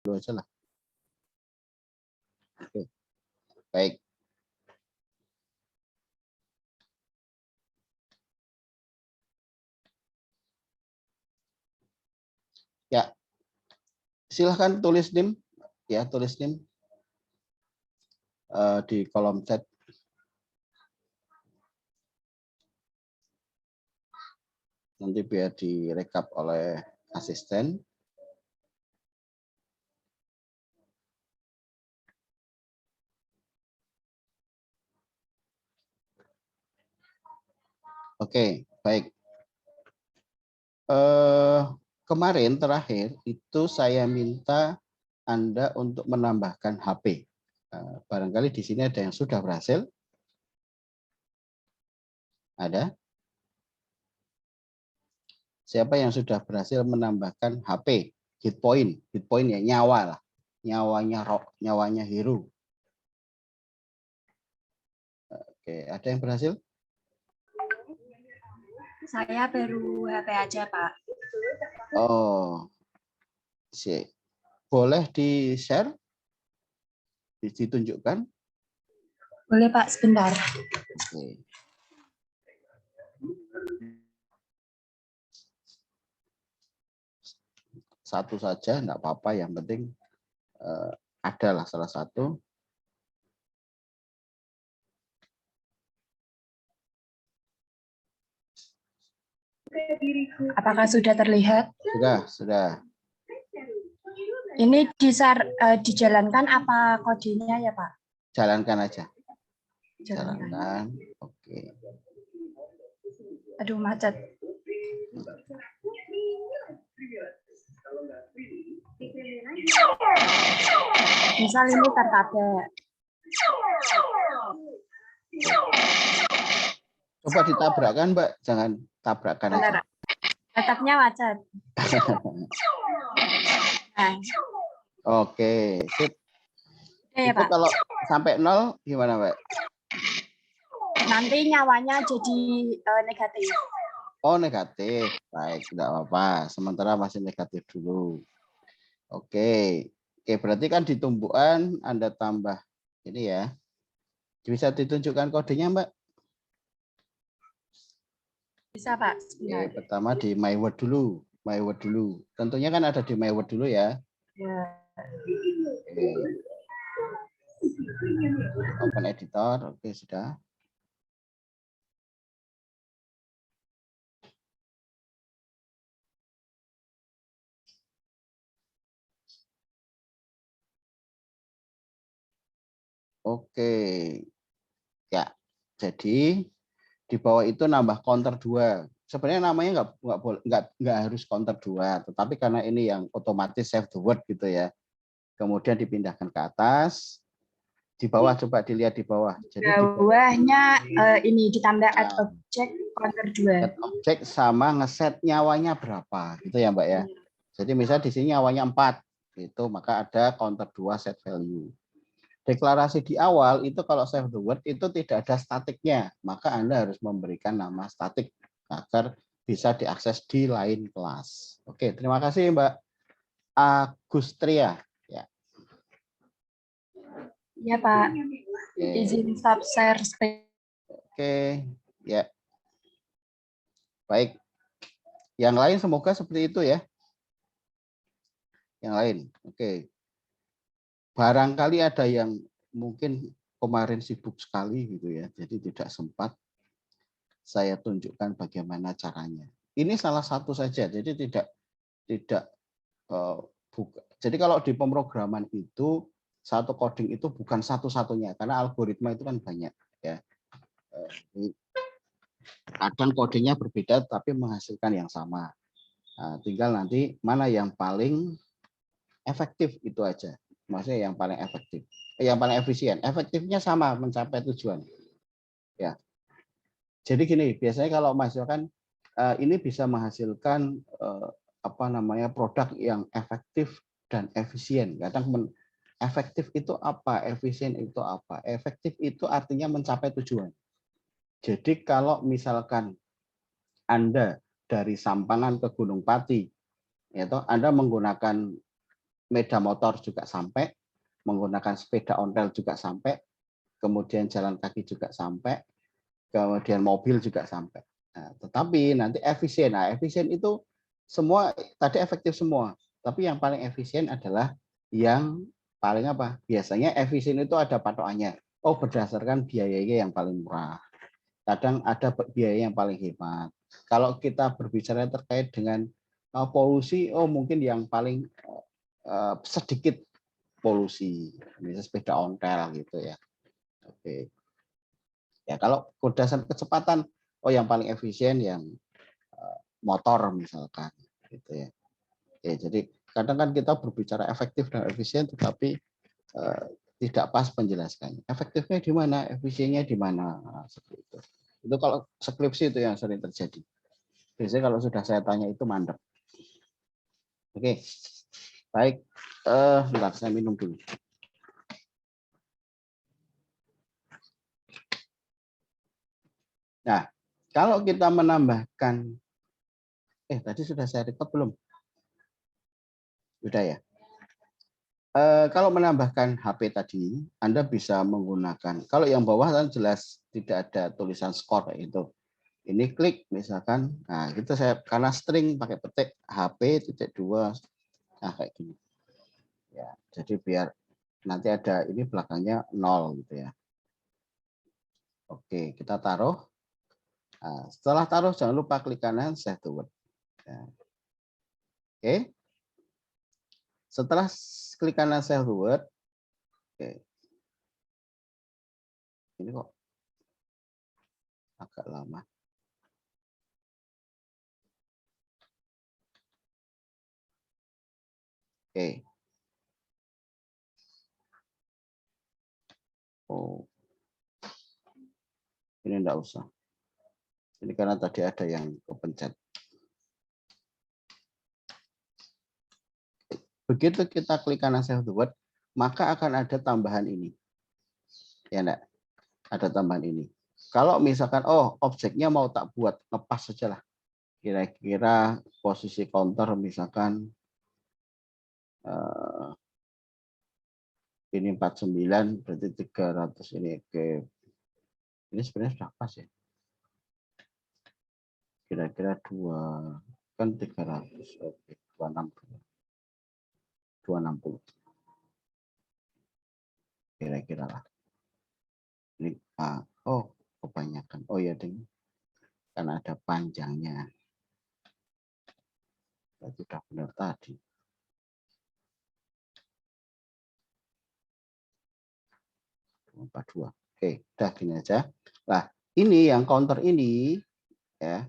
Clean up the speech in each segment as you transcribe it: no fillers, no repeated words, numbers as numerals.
dulu aja lah. Oke. Baik. Ya, silahkan tulis NIM, ya tulis NIM di kolom chat. Nanti biar direkap oleh asisten. Oke, baik. Kemarin terakhir itu saya minta Anda untuk menambahkan HP. Barangkali di sini ada yang sudah berhasil. Ada? Siapa yang sudah berhasil menambahkan HP? Hit point ya nyawa lah. Nyawanya hero. Oke, ada yang berhasil? Saya baru HP aja, Pak. Oh, boleh di-share? Ditunjukkan? Boleh, Pak, sebentar. Oke. Satu saja, enggak apa-apa. Yang penting adalah salah satu. Apakah sudah terlihat? Sudah. Ini dijalankan apa kodenya ya, Pak? Jalankan aja. Jalankan. Jalankan. Oke. Aduh, macet. Misal ini tertabrak. Coba ditabrakkan, Mbak. Jangan tabrakan aja. Tetapnya macet. Nah. Oke, sip. Ya, Itu Pak. kalau sampai 0 gimana, Mbak? Nanti nyawanya jadi negatif. Oh, negatif. Baik, tidak apa-apa. Sementara masih negatif dulu. Oke, berarti kan di tumbuhan Anda tambah ini ya. Bisa ditunjukkan kodenya, Mbak? Bisa, Pak. Oke, pertama di my word dulu. My word dulu. Tentunya kan ada di my word dulu ya. Ya. Oke. Open editor. Oke, sudah. Oke. Ya. Jadi di bawah itu nambah counter 2. Sebenarnya namanya nggak harus counter 2, tetapi karena ini yang otomatis save the word gitu ya. Kemudian dipindahkan ke atas. Di bawah coba dilihat di bawah. Jadi di bawahnya ini ditambah add object counter 2. Add object sama ngeset nyawanya berapa gitu ya, Mbak ya. Jadi misalnya di sini nyawanya 4 gitu, maka ada counter 2 set value. Deklarasi di awal itu kalau save the word itu tidak ada statiknya, maka Anda harus memberikan nama statik agar bisa diakses di lain kelas. Oke, terima kasih Mbak Agustria. Ya. Ya, Pak. Izin stop share screen. Oke, ya. Baik. Yang lain semoga seperti itu ya. Yang lain. Oke. Barangkali ada yang mungkin kemarin sibuk sekali gitu ya, jadi tidak sempat saya tunjukkan bagaimana caranya. Ini salah satu saja, jadi tidak buka. Jadi kalau di pemrograman itu satu coding itu bukan satu-satunya karena algoritma itu kan banyak ya. Kadang kodenya berbeda tapi menghasilkan yang sama. Nah, tinggal nanti mana yang paling efektif itu aja. Maksudnya yang paling efektif, yang paling efisien. Efektifnya sama mencapai tujuan. Ya. Jadi gini, biasanya kalau menghasilkan ini bisa menghasilkan produk yang efektif dan efisien. Kadang efektif itu apa? Efisien itu apa? Efektif itu artinya mencapai tujuan. Jadi kalau misalkan Anda dari Sampangan ke Gunung Pati, Anda menggunakan sepeda motor juga sampai, menggunakan sepeda ontel juga sampai, kemudian jalan kaki juga sampai, kemudian mobil juga sampai. Nah, tetapi nanti efisien. Nah, efisien itu semua tadi efektif semua, tapi yang paling efisien adalah yang paling apa? Biasanya efisien itu ada patokannya. Oh, berdasarkan biayanya yang paling murah. Kadang ada biaya yang paling hemat. Kalau kita berbicara terkait dengan polusi, oh mungkin yang paling sedikit polusi, misalnya sepeda ontel gitu ya. Oke. Ya kalau berdasarkan kecepatan, oh yang paling efisien yang motor misalkan, gitu ya. Oke, jadi kadang kan kita berbicara efektif dan efisien, tetapi tidak pas penjelasannya. Efektifnya di mana, efisiennya di mana, nah, seperti itu. Itu kalau skripsi itu yang sering terjadi. Biasanya kalau sudah saya tanya itu mandek. Oke, baik. Bentar, saya minum dulu. Nah, kalau kita menambahkan, tadi sudah saya record belum? Sudah ya. Kalau menambahkan HP tadi, Anda bisa menggunakan, kalau yang bawah kan jelas tidak ada tulisan skor kayak itu. Ini klik misalkan, nah itu saya karena string pakai petik HP titik 2, nah kayak gini. Ya, jadi biar nanti ada ini belakangnya 0 gitu ya. Oke, kita taruh. Nah, setelah taruh jangan lupa klik kanan save to word. Ya. Oke. Setelah klik kanan save to word, oke. Ini kok agak lama. Oke. Oh. Ini enggak usah. Ini karena tadi ada yang kepencet. Begitu kita klik kanan save to word, maka akan ada tambahan ini. Ya enggak? Ada tambahan ini. Kalau misalkan, oh objeknya mau tak buat, ngepas saja lah. Kira-kira posisi counter misalkan ini 49, berarti 300 ini. Oke. Ini sebenarnya sudah pas ya. Kira-kira 2, kan 300. Oke, 260. 260. Kira-kira lah. Ini, oh kebanyakan. Oh ya, ding. Karena ada panjangnya. Berarti sudah benar tadi. Oke, udah gini aja. Nah, ini yang counter ini ya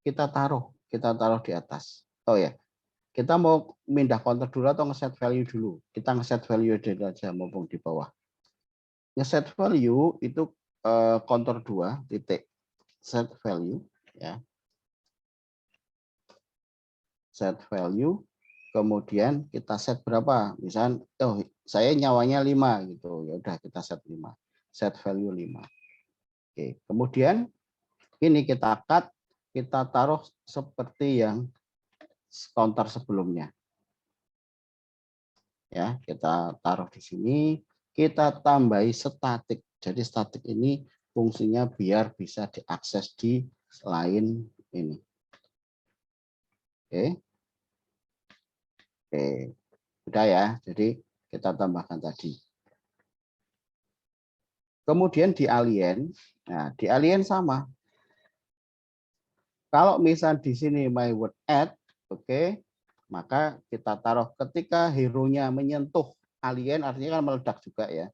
kita taruh di atas. Oh ya, kita mau pindah counter dulu atau ngeset value dulu? Kita ngeset value dulu aja mumpung di bawah. Ngeset value itu counter 2 titik set value ya. Set value, kemudian kita set berapa? Misalnya, oh saya nyawanya 5 gitu. Ya udah kita set 5. Set value 5. Oke, kemudian ini kita cut, kita taruh seperti yang counter sebelumnya. Ya, kita taruh di sini, kita tambahi statik. Jadi statik ini fungsinya biar bisa diakses di lain ini. Oke. Oke. Sudah ya. Jadi kita tambahkan tadi. Kemudian di alien, nah di alien sama. Kalau misal di sini my word add, oke, maka kita taruh ketika hero-nya menyentuh alien, artinya kan meledak juga ya.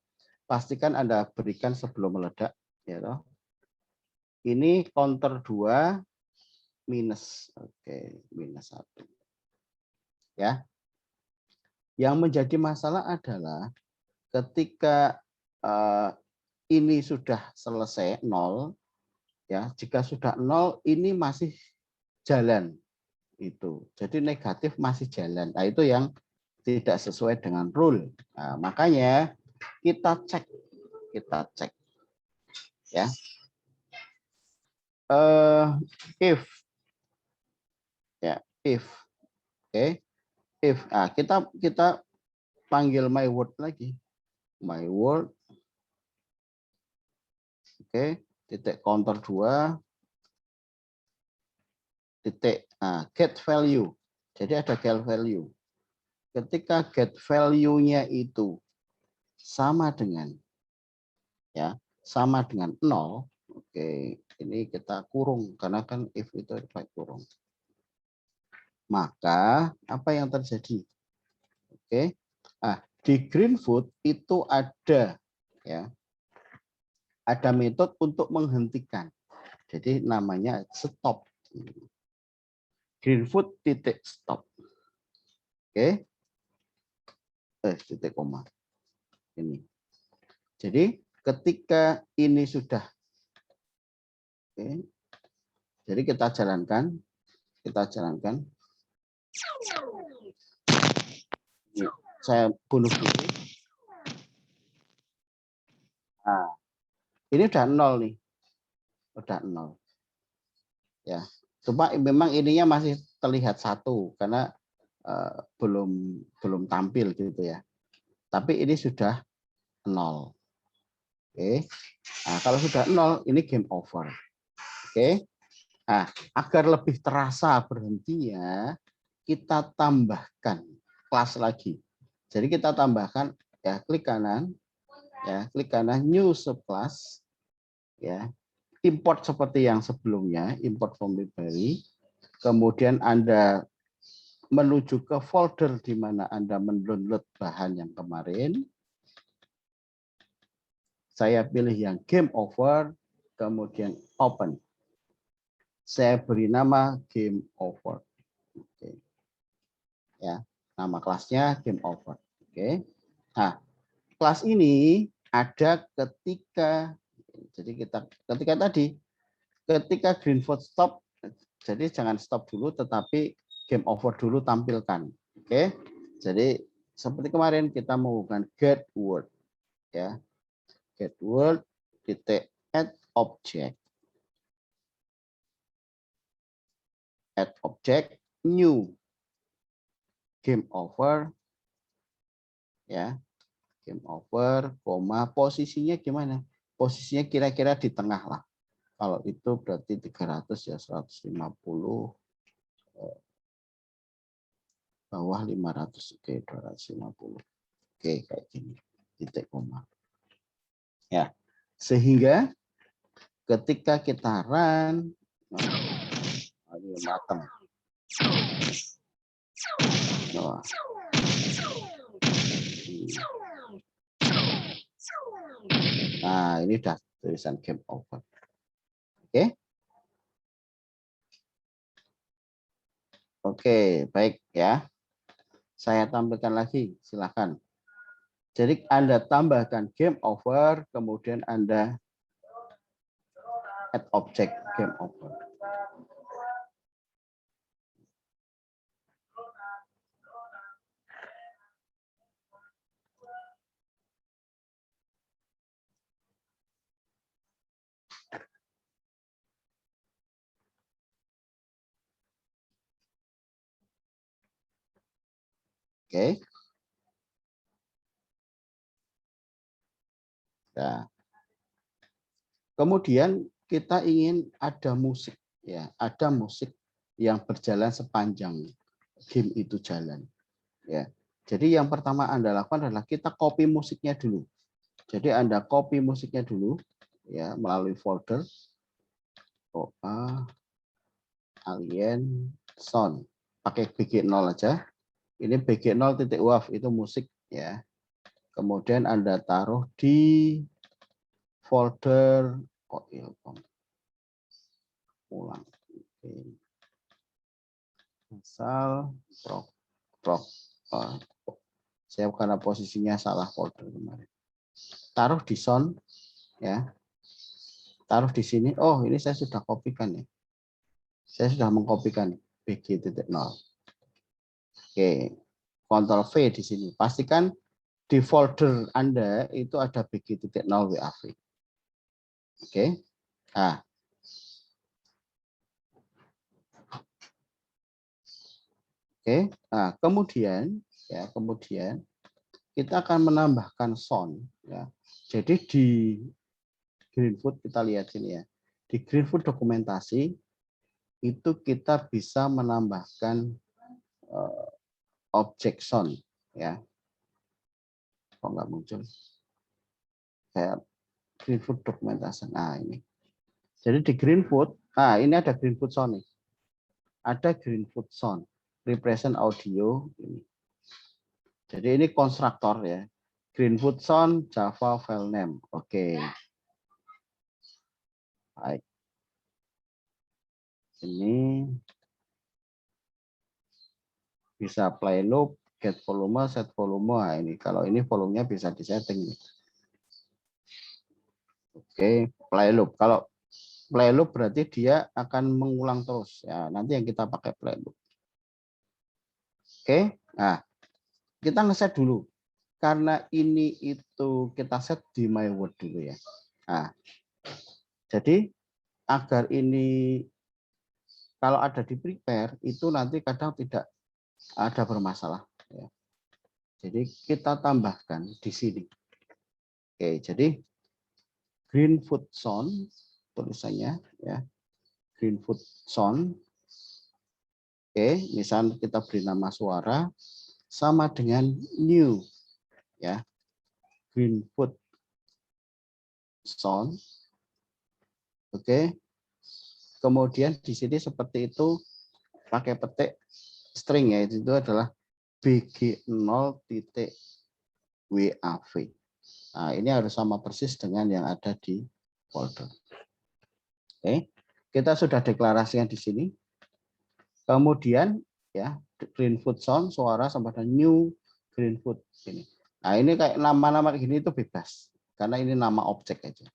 Pastikan Anda berikan sebelum meledak, ya toh. Ini counter 2 minus, oke, minus 1. Ya. Yang menjadi masalah adalah ketika ini sudah selesai 0, ya, jika sudah 0 ini masih jalan itu. Jadi negatif masih jalan. Nah, itu yang tidak sesuai dengan rule. Nah, makanya kita cek ya. If ya, if. Oke. if kita panggil my word lagi, my word, oke, titik counter 2, titik get value. Jadi ada get value. Ketika get value-nya itu sama dengan 0, oke, ini kita kurung karena kan if itu pakai kurung. Maka apa yang terjadi? Oke. Di Greenfoot itu ada ada metode untuk menghentikan. Jadi namanya stop. Greenfoot titik stop. Oke. Titik koma. Ini. Jadi ketika ini sudah jadi kita jalankan. Saya bunuh diri. Ini udah 0 nih. Udah 0. Ya. Cuma memang ininya masih terlihat 1 karena belum tampil gitu ya. Tapi ini sudah 0. Oke. Kalau sudah 0 ini game over. Oke. Agar lebih terasa berhentinya, kita tambahkan kelas lagi. Jadi kita tambahkan klik kanan new subclass import seperti yang sebelumnya, import from library. Kemudian Anda menuju ke folder di mana Anda mendownload bahan yang kemarin. Saya pilih yang game over, kemudian open. Saya beri nama game over. Oke. Ya, nama kelasnya game over. Oke. Kelas ini ada ketika ketika Greenfoot stop, jadi jangan stop dulu, tetapi game over dulu tampilkan. Oke. Jadi seperti kemarin kita menggunakan get word, get word titik add object. Add object new game over game over, posisinya gimana? Posisinya kira-kira di tengah lah. Kalau itu berarti 300 ya 150 bawah 500 oke 250. Oke kayak gini. Titik koma. Ya. Sehingga ketika kita run ini matang. Nah, ini udah tulisan game over. Oke. Oke, baik ya. Saya tampilkan lagi, silakan. Jadi Anda tambahkan game over, kemudian Anda add object game over. Oke. Nah. Kemudian kita ingin ada musik ada musik yang berjalan sepanjang game itu jalan. Ya. Jadi yang pertama Anda lakukan adalah kita copy musiknya dulu. Jadi Anda copy musiknya dulu melalui folder alien sound. Pakai BG0 aja. Ini BG0 titik WAV itu musik ya. Kemudian Anda taruh di folder ulang. Asal saya karena posisinya salah folder kemarin. Taruh di sound taruh di sini. Oh, ini saya sudah kopikan ya. Saya sudah mengkopikan BG.0. Oke. Ctrl V di sini. Pastikan di folder Anda itu ada BG.0 WAV. Oke. Oke. Nah, kemudian kita akan menambahkan sound ya. Jadi di Greenfoot kita lihat sini ya. Di Greenfoot dokumentasi itu kita bisa menambahkan objek sound ya. Kok nggak muncul? Kayak Greenfoot dokumentasi. Nah, ini. Jadi di Greenfoot, nah ini ada Greenfoot sound nih. Ada Greenfoot sound, represent audio ini. Jadi ini konstruktor ya. Greenfoot sound Java file name. Oke. Baik. Ini bisa play loop, get volume, set volume. Nah, ini kalau ini volumenya bisa disetting. Oke, play loop. Kalau play loop berarti dia akan mengulang terus ya. Nanti yang kita pakai play loop. Oke. Nah, kita ngeset dulu. Karena ini itu kita set di my word dulu ya. Nah, jadi agar ini kalau ada di prepare itu nanti kadang tidak ada bermasalah ya. Jadi kita tambahkan di sini. Oke, jadi Greenfoot sound tulisannya ya. Greenfoot sound. Oke, misal kita beri nama suara sama dengan new ya. Greenfoot sound. Oke. Kemudian di sini seperti itu pakai petik string ya, itu adalah bg0.wav. Nah, ini harus sama persis dengan yang ada di folder. Oke, kita sudah deklarasikan di sini. Kemudian ya Greenfoot sound suara sama dengan new Greenfoot ini. Nah, ini kayak nama-nama gini itu bebas karena ini nama objek aja.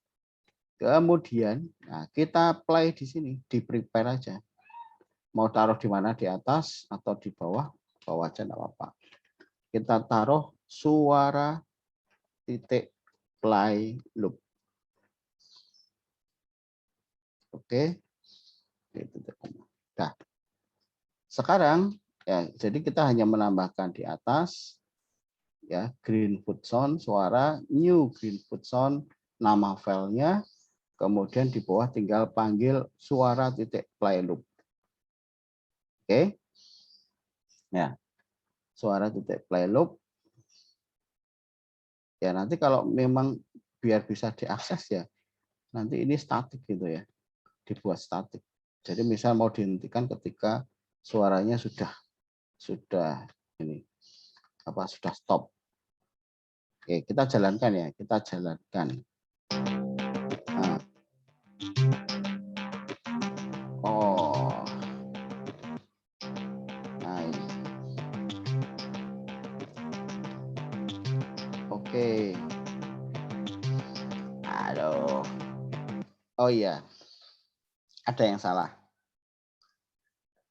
Kemudian nah, kita play di sini, di prepare aja. Mau taruh di mana, di atas atau di bawah, bawah aja enggak apa-apa. Kita taruh suara titik play loop. Oke. Nah, sekarang ya jadi kita hanya menambahkan di atas ya Greenfoot sound suara new Greenfoot sound nama filenya, kemudian di bawah tinggal panggil suara titik play loop. Oke. Ya. Suara titik play loop. Ya nanti kalau memang biar bisa diakses ya nanti ini statik gitu ya. Dibuat statik. Jadi misal mau dihentikan ketika suaranya sudah ini sudah stop. Oke, kita jalankan ya, kita jalankan. Nah. Oh. Nah, ini. Oke. Aduh. Oh iya. Ada yang salah.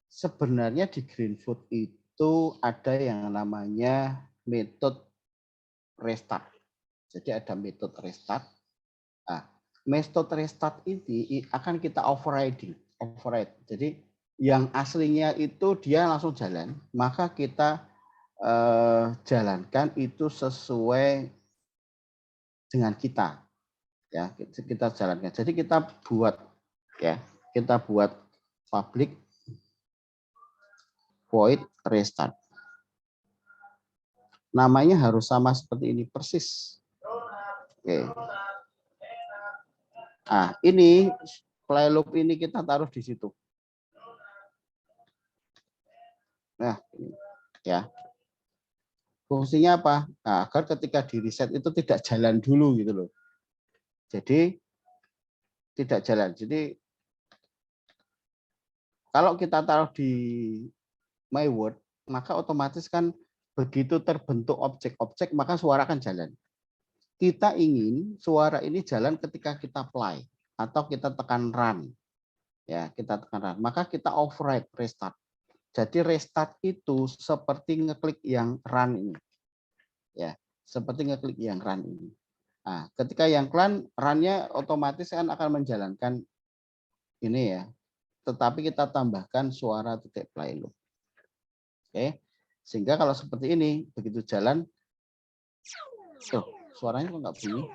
Sebenarnya di Greenfoot itu ada yang namanya metode restart. Jadi ada metode restart. Nah, metode restart ini akan kita override. Jadi yang aslinya itu dia langsung jalan, maka kita jalankan itu sesuai dengan kita. Ya, kita jalankan. Jadi kita buat public void restart. Namanya harus sama seperti ini persis. Oke. Nah, ini play loop ini kita taruh di situ. Nah, ya. Fungsinya apa? Nah, agar ketika di reset itu tidak jalan dulu gitu loh. Jadi tidak jalan. Jadi kalau kita taruh di my word, maka otomatis kan begitu terbentuk objek-objek maka suara akan jalan. Kita ingin suara ini jalan ketika kita play atau kita tekan run. Ya, kita tekan run. Maka kita override restart. Jadi restart itu seperti ngeklik yang run ini. Ya, seperti ngeklik yang run ini. Nah, ketika yang run-nya otomatis kan akan menjalankan ini ya. Tetapi kita tambahkan suara titik play loop. Oke. Sehingga kalau seperti ini, begitu jalan, tuh, suaranya kok nggak bunyi?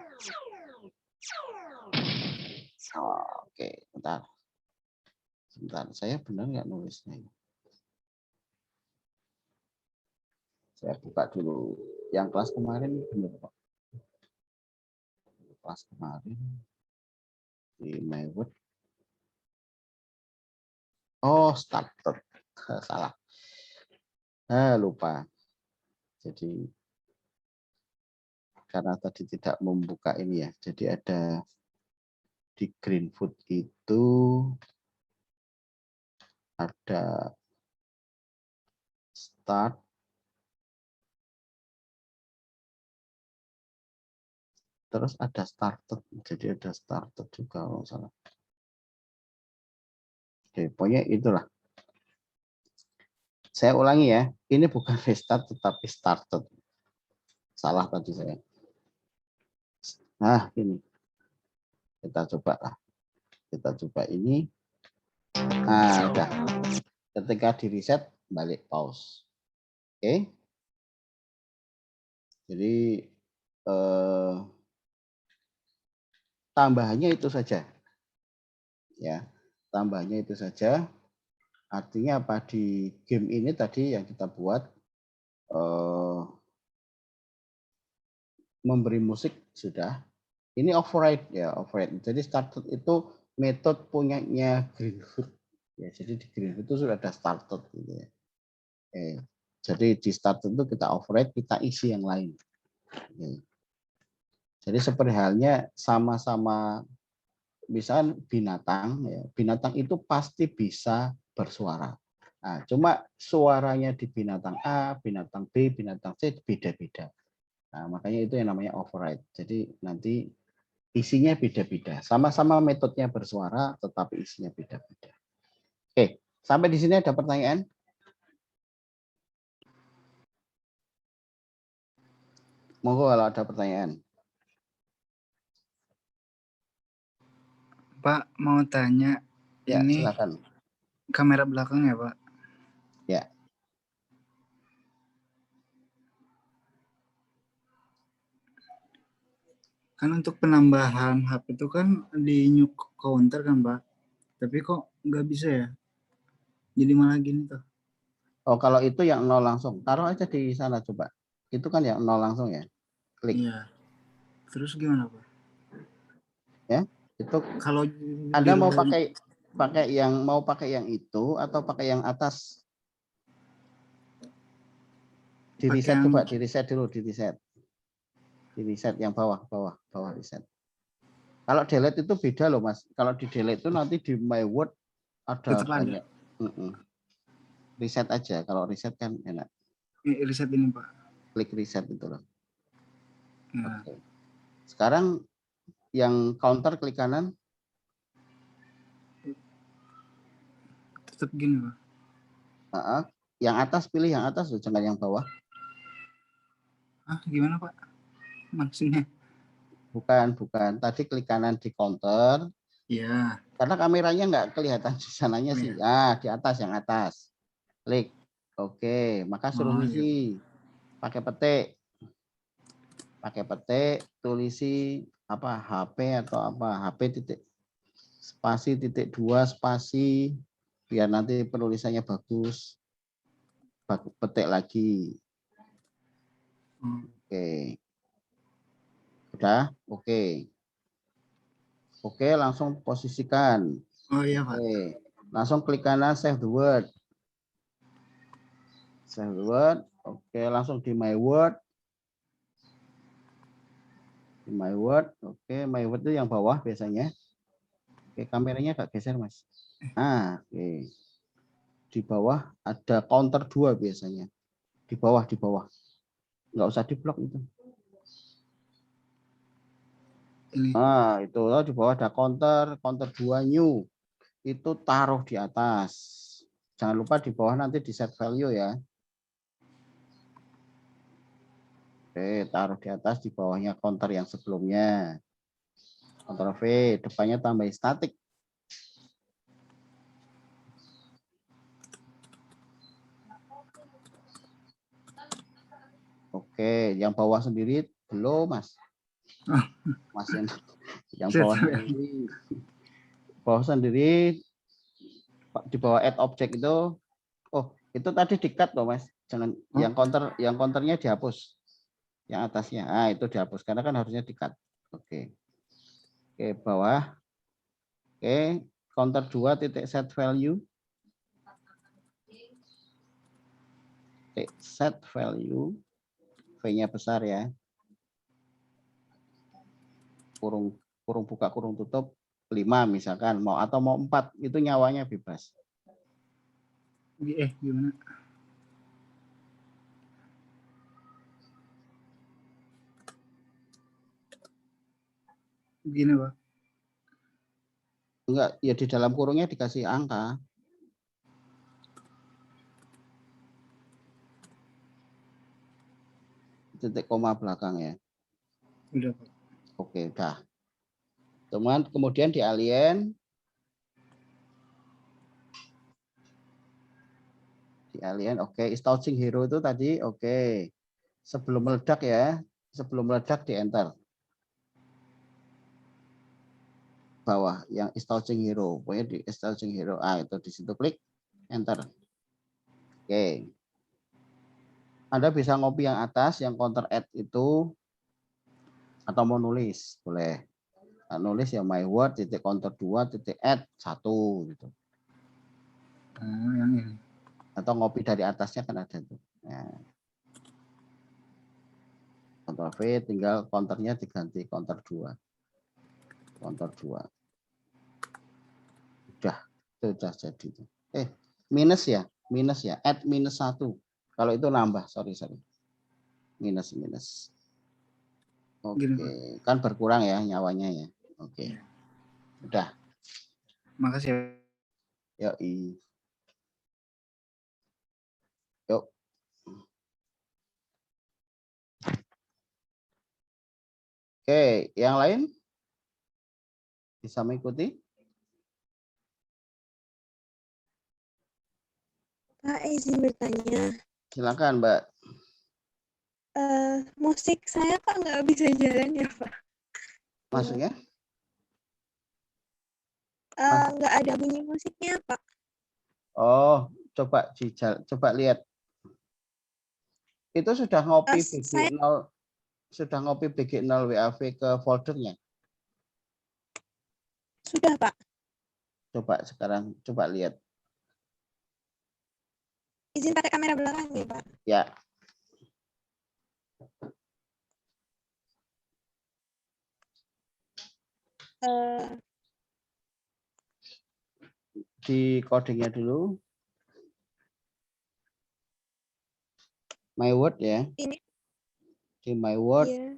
Oh, oke, bentar. Sebentar, saya benar nggak nulisnya? Saya buka dulu. Yang kelas kemarin benar kok. Kelas kemarin di MyWord. Oh, starter. Salah. Lupa. Jadi karena tadi tidak membuka ini ya. Jadi ada di Greenfoot itu ada start, terus ada started. Jadi ada started juga kalau salah. Oke, pokoknya itulah. Saya ulangi ya. Ini bukan restart tetapi started. Salah tadi saya. Nah, ini. Kita coba lah. Kita coba ini. Nah, udah. Ketika di reset, balik pause. Oke. Jadi tambahannya itu saja. Ya, tambahannya itu saja. Artinya apa, di game ini tadi yang kita buat memberi musik sudah. Ini override ya, override. Jadi started itu metode punyanya Greenfoot. Ya, jadi di Greenfoot itu sudah ada started gitu ya. Jadi di started itu kita override, kita isi yang lain. Jadi seperti halnya sama-sama misalkan binatang, ya, binatang itu pasti bisa bersuara. Nah, cuma suaranya di binatang A, binatang B, binatang C beda-beda. Nah, makanya itu yang namanya override. Jadi nanti isinya beda-beda. Sama-sama metodenya bersuara, tetapi isinya beda-beda. Oke, sampai di sini ada pertanyaan? Monggo kalau ada pertanyaan. Pak, mau tanya, Ya, ini silakan. kamera belakang ya, Pak? Ya. Kan untuk penambahan HP itu kan di new counter kan, Pak? Tapi kok nggak bisa ya? Jadi malah gini tuh. Oh, kalau itu yang nol langsung. Taruh aja di sana coba. Itu kan yang nol langsung ya. Klik. Iya. Terus gimana, Pak? Ya, itu Kalau Anda di mau room pakai yang itu atau pakai yang atas? Di pakai reset yang coba, di reset dulu, di reset. Di reset yang bawah reset. Kalau delete itu beda loh, Mas. Kalau di delete itu nanti di My Word ada tetap ada. banyak. Reset aja. Kalau reset kan enak. Riset ini, Pak. Klik reset itu loh. Ya. Oke. Sekarang yang counter klik kanan. Tetap gini, Pak. Yang atas pilih yang atas loh, jangan yang bawah. Gimana, Pak? Maksudnya? Bukan. Tadi klik kanan di counter. Iya. Karena kameranya nggak kelihatan di sananya sih. Ya, di atas, yang atas. Klik. Oke, maka suruh ngisi. Pakai petik. Tulisi apa HP atau apa, HP titik spasi titik 2 spasi, biar nanti penulisannya bagus. Petik lagi. Oke. Udah? Oke. Oke, langsung posisikan. Oh iya, Pak. Oke. Langsung klik kanan save the word. Save the word. Oke, langsung di My Word. Di My Word. Oke, My Word itu yang bawah biasanya. Oke, kameranya agak geser, Mas. Oke. Di bawah ada counter 2 biasanya. Di bawah. Nggak usah di blok itu. Ini. Itu di bawah ada counter 2 new. Itu taruh di atas. Jangan lupa di bawah nanti di set value ya. Oke, taruh di atas, di bawahnya counter yang sebelumnya. Ctrl V, depannya tambah statik. Oke, yang bawah sendiri belum, Mas. Oh. Mas yang Set. bawah sendiri di bawah add object itu, oh itu tadi di-cut loh, Mas. Jangan yang counternya dihapus. Yang atasnya. Ah, itu dihapus karena kan harusnya di-cut. Oke. Oke, bawah. Oke, counter 2 titik set value. Titik set value. V-nya besar ya. Kurung buka kurung tutup 5 misalkan, mau atau mau 4 itu nyawanya bebas. Gimana? Begini, Pak. Enggak, ya di dalam kurungnya dikasih angka. Titik koma belakang ya. Udah, Pak. Oke, udah. Cuman kemudian di alien oke, staging hero itu tadi oke. Sebelum meledak ya, sebelum meledak di enter. Bawah yang staging hero, pokoknya di staging hero. Ah, itu di situ klik enter. Oke. Anda bisa ngopi yang atas, yang counter add itu, atau mau nulis, boleh. Nah, nulis ya my word titik counter 2 titik add 1 gitu. Oh, yang ini. Atau ngopi dari atasnya kan ada tuh. Nah. Ctrl V tinggal counternya diganti counter 2. Counter 2. Udah, itu udah jadi. Minus ya, add minus 1. Kalau itu nambah, sorry. Minus. Oke, Gini, kan berkurang ya nyawanya ya. Oke. Udah. Makasih ya. Yuk. Oke, yang lain bisa mengikuti? Pak, izin bertanya. Silakan, Mbak. Musik saya kok nggak bisa jalan ya, Pak? Maksudnya? Nggak ada bunyi musiknya, Pak. Oh, coba lihat. Itu sudah ngopi BG0 WAV ke foldernya? Sudah, Pak. Coba sekarang lihat. Izin pakai kamera belakang ya, Pak? Ya. Di codingnya dulu. My word ya. Ini. Di my word. Iya.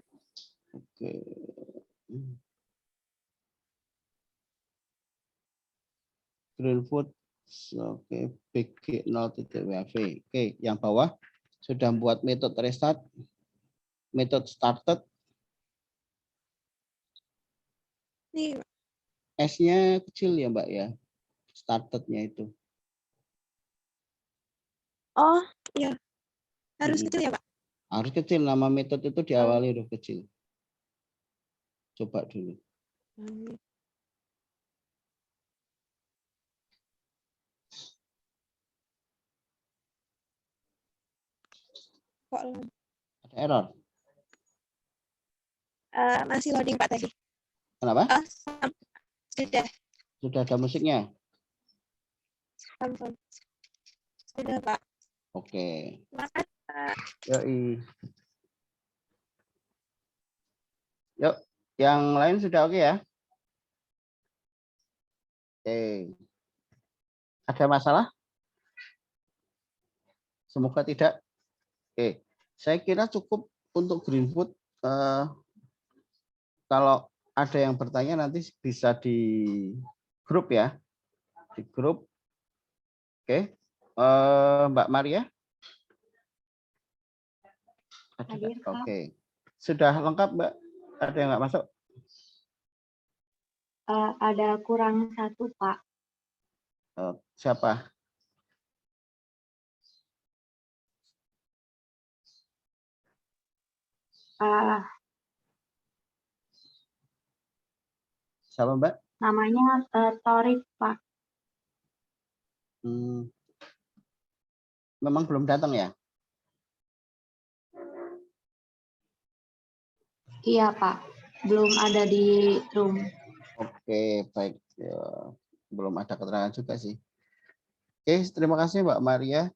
Oke. Greenfoot. Oke, BG0.wav. Oke, yang bawah sudah buat metode restart, metode started. Nih. S-nya kecil ya, Mbak ya. Started-nya itu. Oh, iya. Harus kecil ya, Pak? Harus kecil, nama metode itu diawali huruf kecil. Coba dulu. Kok ada error? masih loading, Pak, tadi. Kenapa? Sudah. Sudah ada musiknya? Sudah, Pak. Oke. Makasih, Pak. Yuk, yang lain sudah oke ya? Oke. Ada masalah? Semoga tidak. Oke. Saya kira cukup untuk Greenfoot. Kalau ada yang bertanya nanti bisa di grup ya. Di grup. Oke. Mbak Maria? Oke. Sudah lengkap, Mbak? Ada yang nggak masuk? Ada kurang satu, Pak. Siapa? Ah, Siapa Mbak? namanya Torik, Pak. Memang belum datang ya? Iya, Pak. Belum ada di room. Oke, baik. Ya, belum ada keterangan juga sih. Oke, terima kasih Mbak Maria.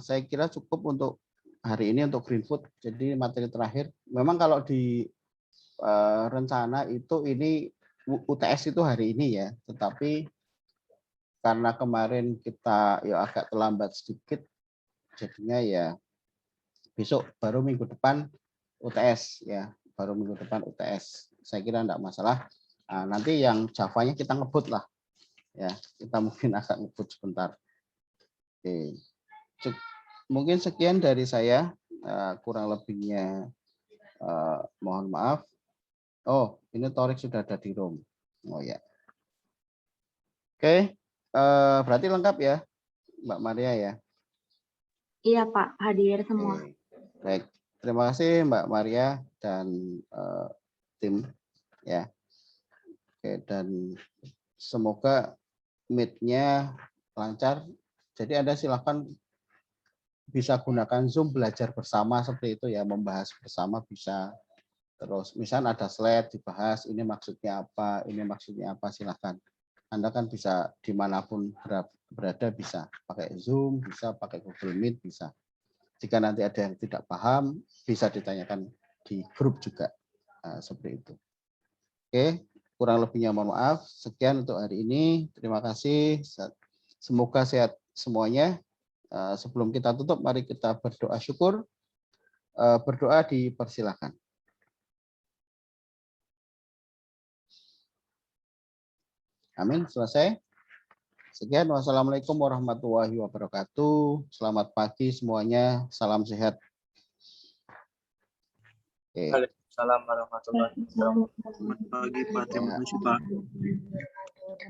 Saya kira cukup untuk hari ini untuk Green Food. Jadi materi terakhir, memang kalau di rencana itu ini UTS itu hari ini ya, tetapi karena kemarin kita ya agak terlambat sedikit, jadinya ya besok baru minggu depan UTS ya, baru minggu depan UTS. Saya kira enggak masalah. Nah, nanti yang Javanya kita ngebut lah ya, kita mungkin agak ngebut sebentar. Oke. Mungkin sekian dari saya, kurang lebihnya mohon maaf. Oh, ini Torik sudah ada di room. Oh ya. Oke, berarti lengkap ya, Mbak Maria ya. Iya, Pak. Hadir semua. Oke. Baik, terima kasih Mbak Maria dan tim ya. Oke, dan semoga meet-nya lancar. Jadi Anda silakan bisa gunakan Zoom belajar bersama seperti itu ya, membahas bersama bisa. Terus misalnya ada slide dibahas, ini maksudnya apa, ini maksudnya apa, silakan. Anda kan bisa dimanapun berada, bisa pakai Zoom, bisa pakai Google Meet, bisa. Jika nanti ada yang tidak paham, bisa ditanyakan di grup juga. Seperti itu. Oke, kurang lebihnya mohon maaf. Sekian untuk hari ini. Terima kasih. Semoga sehat semuanya. Sebelum kita tutup, mari kita berdoa syukur. Berdoa dipersilakan. Amin. Selesai. Sekian. Wassalamualaikum warahmatullahi wabarakatuh. Selamat pagi semuanya. Salam sehat. Waalaikumsalam warahmatullahi wabarakatuh. Selamat pagi Pak. Terima kasih Pak.